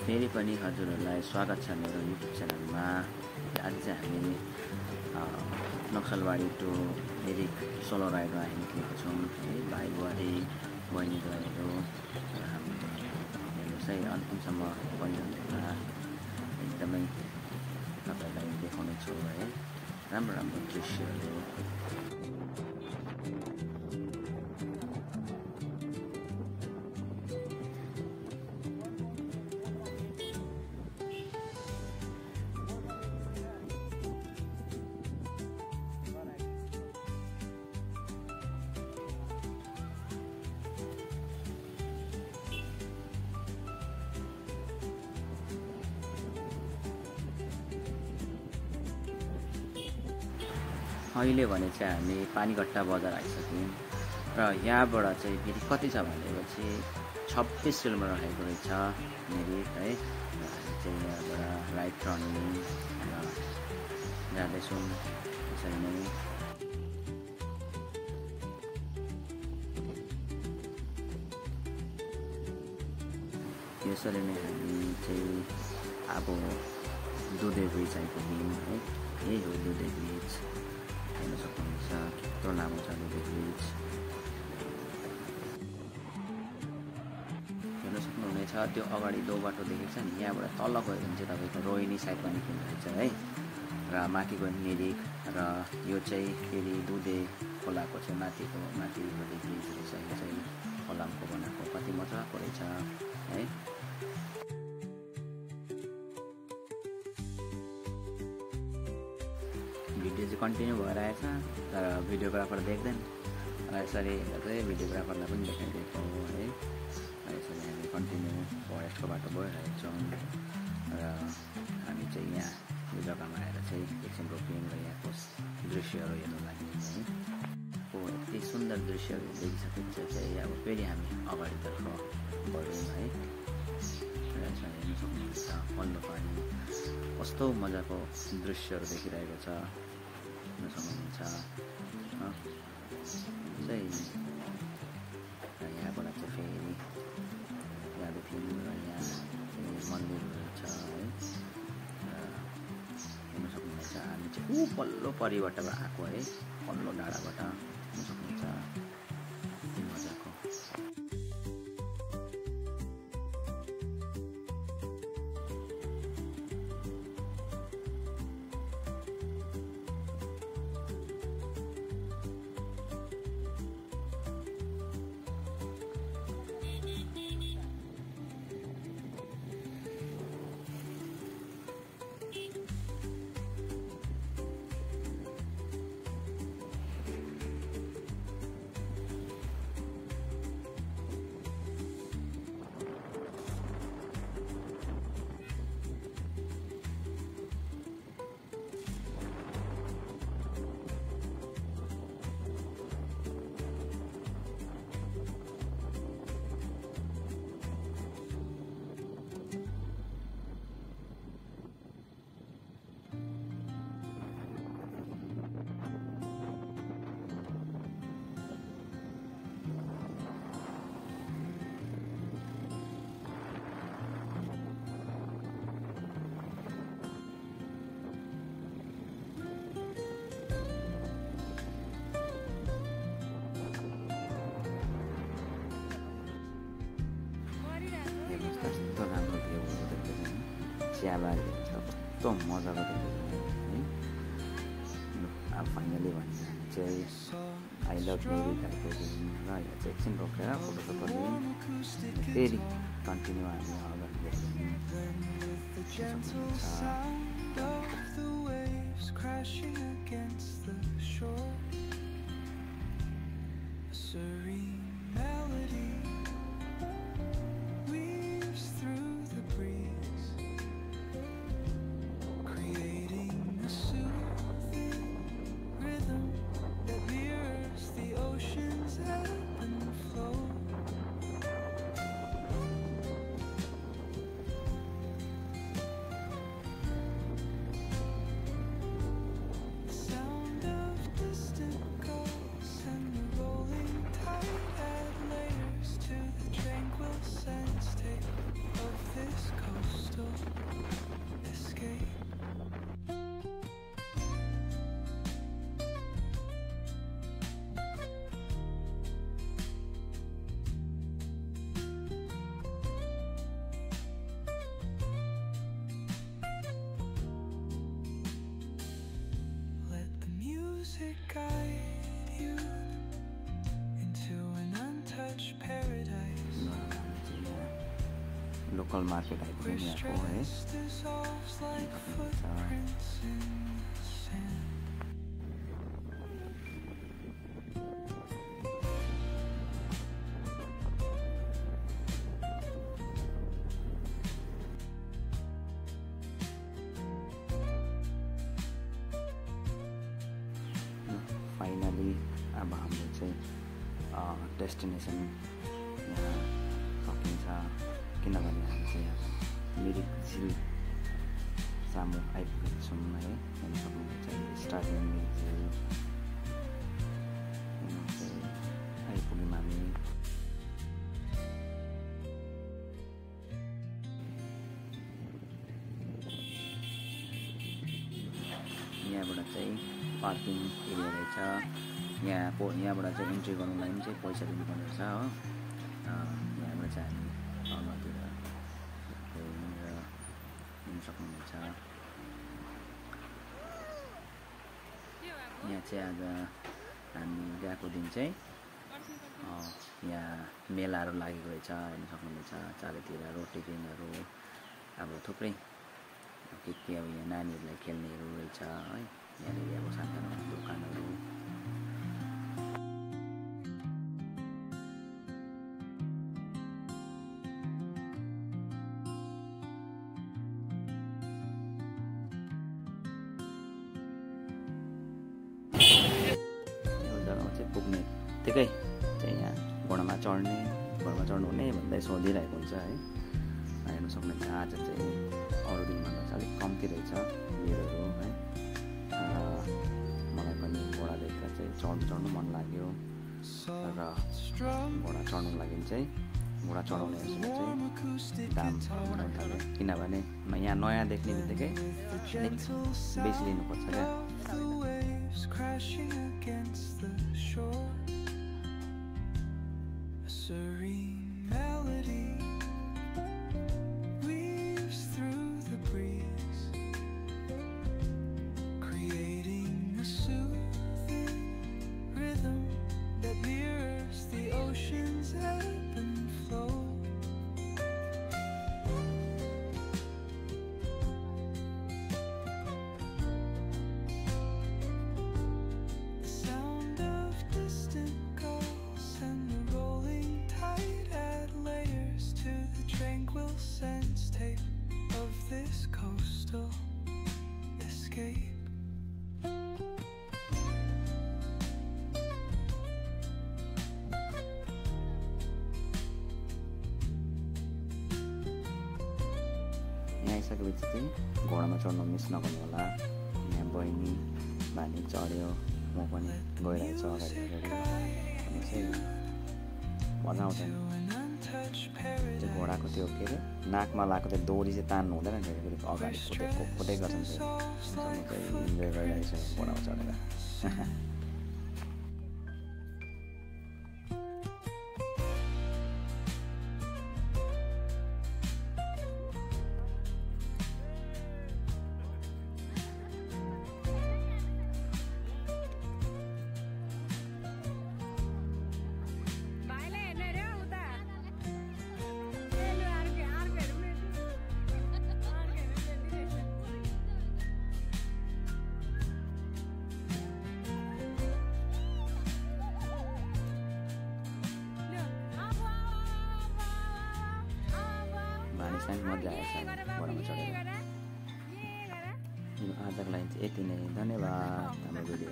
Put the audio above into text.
फेरि पनि हजुरहरूलाई स्वागत छ मेरो युट्युब च्यानलमा। आज चाहिँ हामी नक्सलबाडी टु मिरिक सोलो राइडमा निक्लेको छौँ है। भाइ बुहारी बहिनी गएको हेर्नुहोस् है, अन्तिमसम्म बनिरहनुहोला। एकदमै तपाईँलाई देखाउने छु है, राम्रो राम्रो दृश्यहरू। अहिले भने चाहिँ हामी पानीघट्टा बजार आइसक्यौँ र यहाँबाट चाहिँ फेरि कति छ भनेपछि 26 किलोमिटर रहेको रहेछ मिरिक है। र हामी चाहिँ यहाँबाट राइट टर्निङ र जाँदैछौँ त्यसरी नै। यसरी नै हामी चाहिँ अब दुधे ब्रिज आइपुग्यौँ है। यही हो दुधे ब्रिज, हेर्न सक्नुहुन्छ कस्तो लामो छ दुधे ब्रिज। हेर्न सक्नुहुनेछ त्यो अगाडि दो बाटो देखेको छ नि, यहाँबाट तल गयो भने चाहिँ तपाईँको रोहिणी साइडमा निक्लिँदो रहेछ है। र माथि गयो मिरिक, र यो चाहिँ फेरि दुधे खोलाको चाहिँ माथिपट्टि ब्रिज रहेछ। यो चाहिँ खोलामको बनाएको कति मजाको रहेछ है। भिडियो चाहिँ कन्टिन्यू भएर आएछ, तर भिडियोग्राफर देख्दैन। यसरी हेर्दै भिडियोग्राफरलाई पनि देखाइदिएको हो है। यसरी हामी कन्टिन्यू फरेस्टको बाटो गइरहेको छौँ र हामी चाहिँ यहाँ यो जग्गामा आएर चाहिँ एकछिन रोक्यौँ र यहाँको दृश्यहरू हेर्नु लागि है। यति सुन्दर दृश्यहरू देखिसकेपछि चाहिँ अब फेरि हामी अगाडितर्फ बढ्यौँ है। र यसमा हेर्नु सक्नुहुन्छ पल्लो पानी कस्तो मजाको दृश्यहरू देखिरहेको छ, हेर्न सक्नुहुन्छ चाहिँ। यहाँबाट चाहिँ फेरि जाँदै थियौँ र यहाँ चाहिँ मन्दिरहरू छ है। हेर्न सक्नुहुन्छ हामी चाहिँ पल्लो परिबाट आएको है, पल्लो डाँडाबाट हेर्न सक्नुहुन्छ मजाको। कस्तो राम्रो भ्यू देख्दैछ, चियाबारी कस्तो मजाको देख्दैछ है। अब फाइनली भने हामी चाहिँ आई लभ मिरिक आइपुग्यौँ र यहाँ चाहिँ एकछिन रोकेर फोटोसोटो लियौँ। फेरि कन्टिन्यू हामी अगाडि बढ्यौँ। it guide you into an untouched paradise local market आइपुग्यो यहाँको है dissolves like footprints in sand. Finally अब हाम्रो चाहिँ डेस्टिनेसन यहाँ सकिन्छ किनभने हामी चाहिँ यहाँ मिरिक झिल सामु आइपुगेको छौँ है हेर्न सक्नुहुन्छ स्टार्टिङ मिरिक झिल चाहिँ आइपुग्यौँ हामी यहाँबाट चाहिँ पार्किङ एरिया रहेछ यहाँबाट चाहिँ इन्ट्री गर्नुको लागि चाहिँ पैसा दिनुपर्ने रहेछ हो यहाँबाट चाहिँ हामी तलतिर हेर्न सक्नुहुन्छ यहाँ चाहिँ आज हामी गएको दिन चाहिँ यहाँ मेलाहरू लागेको रहेछ हेर्न सक्नुहुन्छ चारैतिर रोटेपिङहरू अब थुप्रै के अब यहाँ नानीहरूलाई खेल्नेहरू रहेछ है यहाँनिर अब सानो दोकानहरू जग्गामा चाहिँ पुग्ने बित्तिकै चाहिँ यहाँ घोडामा चढ्नुहुने भन्दै सोधिरहेको हुन्छ है हेर्न सक्नुहुन्छ आज चाहिँ अरू दिनभन्दा चाहिँ अलिक कम्ती रहेछ भिडहरू है मलाई पनि घोडा देख्दा चाहिँ चढ्नु मन लाग्यो र घोडा चढ्नुको लागि चाहिँ घोडा चढाउनेहरूसँग चाहिँ दाम उठाउनु थाल्यो किनभने यहाँ नयाँ देख्ने बित्तिकै अलिक बेसी लिनुपर्छ क्या आइसकेपछि चाहिँ घोडामा चढ्नु मिस नगर्नु होला यहाँ बहिनी भानी चढ्यो म पनि गइरहेको छु अगाडि अनि चाहिँ मजा आउँछ त्यो घोडाको त्यो के अरे नाकमा लगाएको त्यो डोरी चाहिँ तान्नु हुँदैन नि फेरि अगाडि कुदै गर्छ नि चाहिँ इन्जोय गरिरहेको छु घोडामा चढेर मजा आएछ घोडामा चढेर आजको लागि चाहिँ यति नै धन्यवाद हाम्रो भिडियो